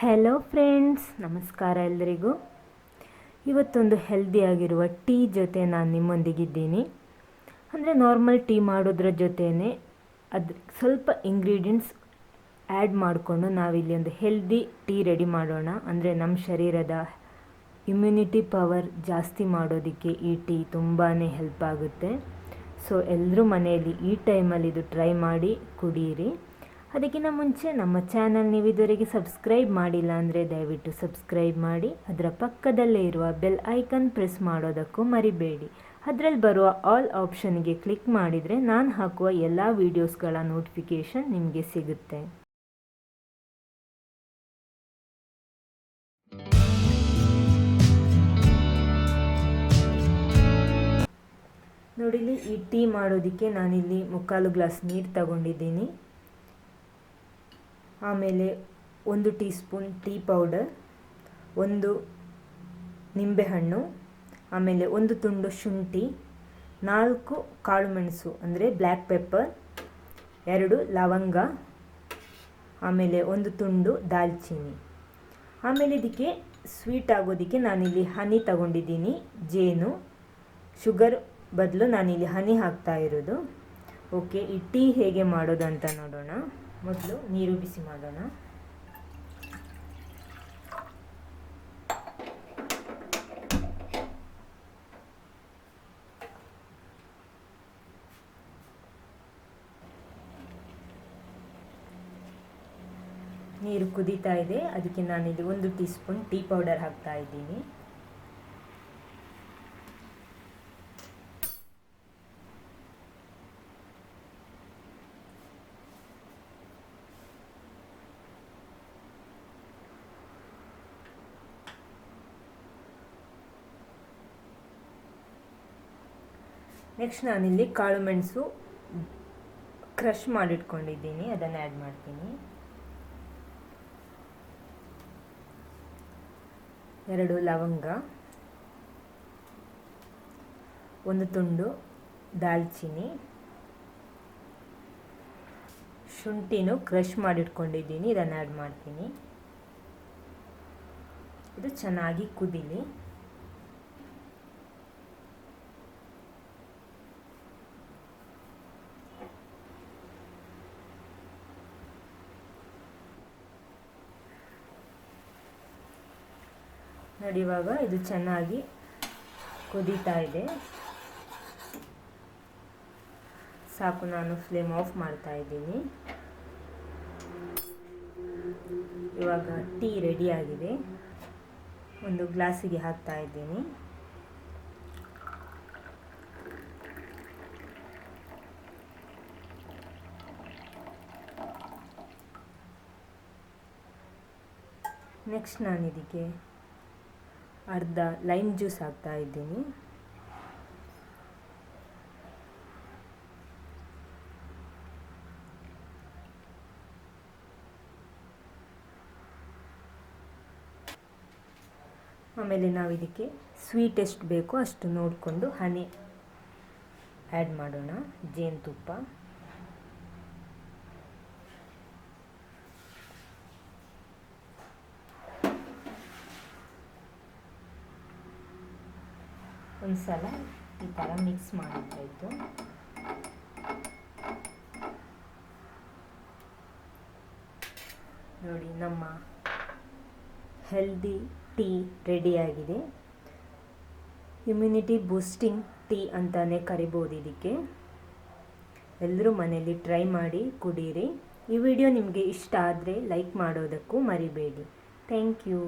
Hello friends, ನಮಸ್ಕಾರ ಎಲ್ಲರಿಗೂ. ಇವತ್ತೊಂದು ಹೆಲ್ದಿಯಾಗಿರುವ ಟೀ ಜೊತೆ ನಾನು ನಿಮ್ಮೊಂದಿಗಿದ್ದೀನಿ. ಅಂದರೆ ನಾರ್ಮಲ್ ಟೀ ಮಾಡೋದ್ರ ಜೊತೆನೇ ಅದು ಸ್ವಲ್ಪ ಇಂಗ್ರೀಡಿಯೆಂಟ್ಸ್ ಆ್ಯಡ್ ಮಾಡಿಕೊಂಡು ನಾವಿಲ್ಲಿ ಒಂದು ಹೆಲ್ದಿ ಟೀ ರೆಡಿ ಮಾಡೋಣ. ಅಂದರೆ ನಮ್ಮ ಶರೀರದ ಇಮ್ಯುನಿಟಿ ಪವರ್ ಜಾಸ್ತಿ ಮಾಡೋದಕ್ಕೆ ಈ ಟೀ ತುಂಬಾ ಹೆಲ್ಪ್ ಆಗುತ್ತೆ. ಸೊ ಎಲ್ಲರೂ ಮನೆಯಲ್ಲಿ ಈ ಟೈಮಲ್ಲಿ ಇದು ಟ್ರೈ ಮಾಡಿ ಕುಡೀರಿ. ಅದಕ್ಕಿಂತ ಮುಂಚೆ ನಮ್ಮ ಚಾನಲ್ ನೀವು ಇದುವರೆಗೆ ಸಬ್ಸ್ಕ್ರೈಬ್ ಮಾಡಿಲ್ಲ ಅಂದರೆ ದಯವಿಟ್ಟು ಸಬ್ಸ್ಕ್ರೈಬ್ ಮಾಡಿ, ಅದರ ಪಕ್ಕದಲ್ಲೇ ಇರುವ ಬೆಲ್ ಐಕನ್ ಪ್ರೆಸ್ ಮಾಡೋದಕ್ಕೂ ಮರಿಬೇಡಿ. ಅದರಲ್ಲಿ ಬರುವ ಆಲ್ ಆಪ್ಷನ್ಗೆ ಕ್ಲಿಕ್ ಮಾಡಿದರೆ ನಾನು ಹಾಕುವ ಎಲ್ಲ ವೀಡಿಯೋಸ್ಗಳ ನೋಟಿಫಿಕೇಷನ್ ನಿಮಗೆ ಸಿಗುತ್ತೆ. ನೋಡಿಲಿ, ಈ ಟೀ ಮಾಡೋದಕ್ಕೆ ನಾನಿಲ್ಲಿ 3/4 ಗ್ಲಾಸ್ ನೀರು ತಗೊಂಡಿದ್ದೀನಿ. ಆಮೇಲೆ 1 ಟೀ ಸ್ಪೂನ್ ಟೀ ಪೌಡರ್, 1 ನಿಂಬೆಹಣ್ಣು, ಆಮೇಲೆ 1 ತುಂಡು ಶುಂಠಿ, 4 ಕಾಳುಮೆಣಸು ಅಂದರೆ ಬ್ಲ್ಯಾಕ್ ಪೆಪ್ಪರ್, 2 ಲವಂಗ, ಆಮೇಲೆ 1 ತುಂಡು ದಾಲ್ಚಿನ್ನಿ. ಆಮೇಲೆ ಇದಕ್ಕೆ ಸ್ವೀಟ್ ಆಗೋದಕ್ಕೆ ನಾನಿಲ್ಲಿ ಹನಿ ತಗೊಂಡಿದ್ದೀನಿ, ಜೇನು. ಶುಗರ್ ಬದಲು ನಾನಿಲ್ಲಿ ಹನಿ ಹಾಕ್ತಾ ಇರೋದು. ಓಕೆ, ಈ ಟೀ ಹೇಗೆ ಮಾಡೋದು ಅಂತ ನೋಡೋಣ. ಮೊದಲು ನೀರು ಬಿಸಿ ಮಾಡೋಣ. ನೀರು ಕುದೀತಾ ಇದೆ, ಅದಕ್ಕೆ ನಾನಿಲ್ಲಿ 1 ಟೀ ಸ್ಪೂನ್ ಟೀ ಪೌಡರ್ ಹಾಕ್ತಾ ಇದ್ದೀನಿ. ನೆಕ್ಸ್ಟ್ ನಾನಿಲ್ಲಿ ಕಾಳು ಮೆಣಸು ಕ್ರಷ್ ಮಾಡಿಟ್ಕೊಂಡಿದ್ದೀನಿ, ಅದನ್ನು ಆ್ಯಡ್ ಮಾಡ್ತೀನಿ. 2 ಲವಂಗ, 1 ತುಂಡು ದಾಲ್ಚಿನ್ನಿ, ಶುಂಠಿನೂ ಕ್ರಷ್ ಮಾಡಿಟ್ಕೊಂಡಿದ್ದೀನಿ, ಇದನ್ನು ಆ್ಯಡ್ ಮಾಡ್ತೀನಿ. ಇದು ಚೆನ್ನಾಗಿ ಕುದೀಲಿ. ನೋಡಿ, ಇವಾಗ ಇದು ಚೆನ್ನಾಗಿ ಕುದೀತಾ ಇದೆ. ಸಾಕು, ನಾನು ಫ್ಲೇಮ್ ಆಫ್ ಮಾಡ್ತಾ ಇದ್ದೀನಿ. ಇವಾಗ ಟೀ ರೆಡಿಯಾಗಿದೆ. ಒಂದು ಗ್ಲಾಸಿಗೆ ಹಾಕ್ತಾ ಇದ್ದೀನಿ. ನೆಕ್ಸ್ಟ್ ನಾನು ಇದಕ್ಕೆ ಅರ್ಧ ಲೈಮ್ ಜ್ಯೂಸ್ ಹಾಕ್ತಾ ಇದ್ದೀನಿ. ಆಮೇಲೆ ನಾವು ಇದಕ್ಕೆ ಸ್ವೀಟ್ ಎಷ್ಟು ಬೇಕೋ ಅಷ್ಟು ನೋಡಿಕೊಂಡು ಹನಿ ಆ್ಯಡ್ ಮಾಡೋಣ, ಜೇನುತುಪ್ಪ. ಒಂದು ಸಲ ಈ ಥರ ಮಿಕ್ಸ್ ಮಾಡಿದ್ದಾಯಿತು. ನೋಡಿ, ನಮ್ಮ ಹೆಲ್ದಿ ಟೀ ರೆಡಿಯಾಗಿದೆ. ಇಮ್ಯುನಿಟಿ ಬೂಸ್ಟಿಂಗ್ ಟೀ ಅಂತಲೇ ಕರಿಬೋದು ಇದಕ್ಕೆ. ಎಲ್ಲರೂ ಮನೆಯಲ್ಲಿ ಟ್ರೈ ಮಾಡಿ ಕುಡೀರಿ. ಈ ವಿಡಿಯೋ ನಿಮಗೆ ಇಷ್ಟ ಆದರೆ ಲೈಕ್ ಮಾಡೋದಕ್ಕೂ ಮರಿಬೇಡಿ. Thank you.